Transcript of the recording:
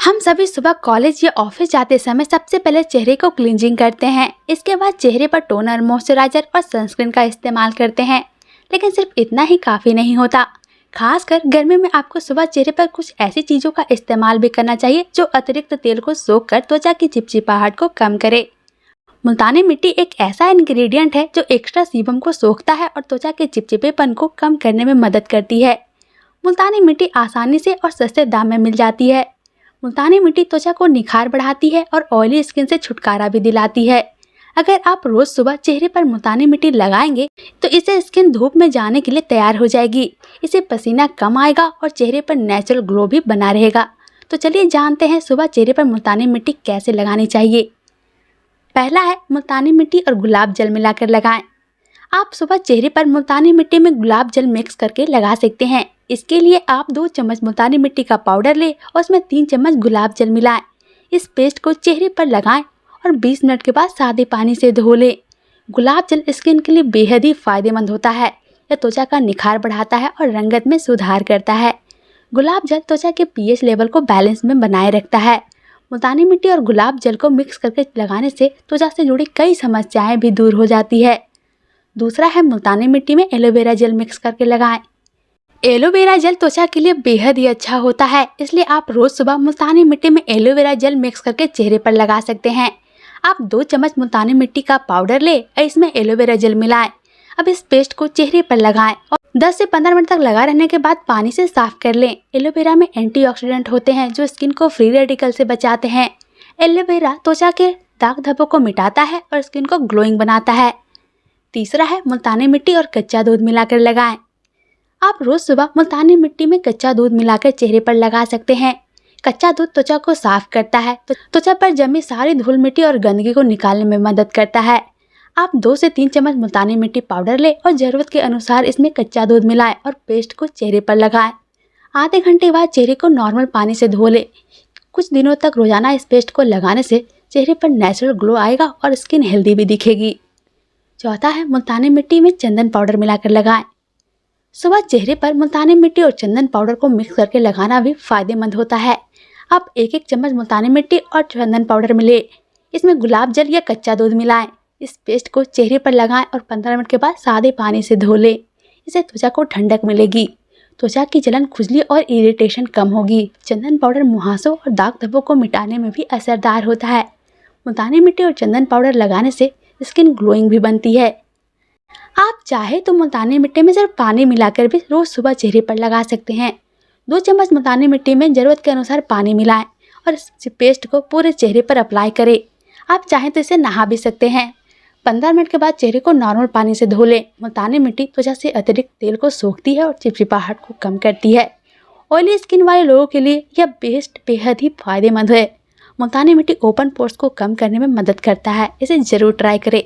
हम सभी सुबह कॉलेज या ऑफिस जाते समय सबसे पहले चेहरे को क्लींजिंग करते हैं। इसके बाद चेहरे पर टोनर, मॉइस्चराइजर और सनस्क्रीन का इस्तेमाल करते हैं। लेकिन सिर्फ इतना ही काफ़ी नहीं होता। खासकर गर्मी में आपको सुबह चेहरे पर कुछ ऐसी चीज़ों का इस्तेमाल भी करना चाहिए जो अतिरिक्त तेल को सोख कर त्वचा की चिपचिपाहट को कम करे। मुल्तानी मिट्टी एक ऐसा इंग्रेडिएंट है जो एक्स्ट्रा सीबम को सोखता है और त्वचा के चिपचिपेपन को कम करने में मदद करती है। मुल्तानी मिट्टी आसानी से और सस्ते दाम में मिल जाती है। मुल्तानी मिट्टी त्वचा को निखार बढ़ाती है और ऑयली स्किन से छुटकारा भी दिलाती है। अगर आप रोज सुबह चेहरे पर मुल्तानी मिट्टी लगाएंगे तो इससे स्किन धूप में जाने के लिए तैयार हो जाएगी। इससे पसीना कम आएगा और चेहरे पर नेचुरल ग्लो भी बना रहेगा। तो चलिए जानते हैं सुबह चेहरे पर मुल्तानी मिट्टी कैसे लगानी चाहिए। पहला है मुल्तानी मिट्टी और गुलाब जल मिलाकर लगाएं। आप सुबह चेहरे पर मुल्तानी मिट्टी में गुलाब जल मिक्स करके लगा सकते हैं। इसके लिए आप 2 चम्मच मुल्तानी मिट्टी का पाउडर लें और उसमें 3 चम्मच गुलाब जल मिलाएं। इस पेस्ट को चेहरे पर लगाएं और 20 मिनट के बाद सादे पानी से धो लें। गुलाब जल स्किन के लिए बेहद ही फायदेमंद होता है। यह त्वचा का निखार बढ़ाता है और रंगत में सुधार करता है। गुलाब जल त्वचा के पीएच लेवल को बैलेंस में बनाए रखता है। मुल्तानी मिट्टी और गुलाब जल को मिक्स करके लगाने से त्वचा से जुड़ी कई समस्याएं भी दूर हो जाती है। दूसरा है मुल्तानी मिट्टी में एलोवेरा जेल मिक्स करके लगाएं। एलोवेरा जेल त्वचा के लिए बेहद ही अच्छा होता है, इसलिए आप रोज सुबह मुल्तानी मिट्टी में एलोवेरा जेल मिक्स करके चेहरे पर लगा सकते हैं। आप 2 चम्मच मुल्तानी मिट्टी का पाउडर लें और इसमें एलोवेरा जेल मिलाएं। अब इस पेस्ट को चेहरे पर लगाएं और 10 से 15 मिनट तक लगा रहने के बाद पानी से साफ कर लें। एलोवेरा में एंटीऑक्सीडेंट होते हैं जो स्किन को फ्री रेडिकल से बचाते हैं। एलोवेरा त्वचा के दाग धब्बों को मिटाता है और स्किन को ग्लोइंग बनाता है। तीसरा है मुल्तानी मिट्टी और कच्चा दूध मिलाकर लगाएं। आप रोज सुबह मुल्तानी मिट्टी में कच्चा दूध मिलाकर चेहरे पर लगा सकते हैं। कच्चा दूध त्वचा को साफ करता है, तो त्वचा पर जमी सारी धूल मिट्टी और गंदगी को निकालने में मदद करता है। आप 2 से 3 चम्मच मुल्तानी मिट्टी पाउडर लें और ज़रूरत के अनुसार इसमें कच्चा दूध मिलाएं और पेस्ट को चेहरे पर लगाएं। आधे घंटे बाद चेहरे को नॉर्मल पानी से धो लें। कुछ दिनों तक रोजाना इस पेस्ट को लगाने से चेहरे पर नेचुरल ग्लो आएगा और स्किन हेल्दी भी दिखेगी। चौथा है मुल्तानी मिट्टी में चंदन पाउडर मिलाकर लगाएं। सुबह चेहरे पर मुल्तानी मिट्टी और चंदन पाउडर को मिक्स करके लगाना भी फायदेमंद होता है। आप 1-1 चम्मच मुल्तानी मिट्टी और चंदन पाउडर मिले, इसमें गुलाब जल या कच्चा दूध मिलाएं। इस पेस्ट को चेहरे पर लगाएं और 15 मिनट के बाद सादे पानी से धो लें। इससे त्वचा को ठंडक मिलेगी, त्वचा की जलन, खुजली और इरिटेशन कम होगी। चंदन पाउडर मुहासों और दाग धब्बों को मिटाने में भी असरदार होता है। मुल्तानी मिट्टी और चंदन पाउडर लगाने से स्किन ग्लोइंग भी बनती है। आप चाहे तो मुल्तानी मिट्टी में सिर्फ पानी मिलाकर भी रोज सुबह चेहरे पर लगा सकते हैं। 2 चम्मच मुल्तानी मिट्टी में ज़रूरत के अनुसार पानी मिलाएं और इस पेस्ट को पूरे चेहरे पर अप्लाई करें। आप चाहें तो इसे नहा भी सकते हैं। 15 मिनट के बाद चेहरे को नॉर्मल पानी से धो लें। मुल्तानी मिट्टी त्वचा से अतिरिक्त तेल को सोखती है और चिपचिपाहट को कम करती है। ऑयली स्किन वाले लोगों के लिए यह पेस्ट बेहद ही फायदेमंद है। मुल्तानी मिट्टी ओपन पोर्स को कम करने में मदद करता है। इसे ज़रूर ट्राई करें।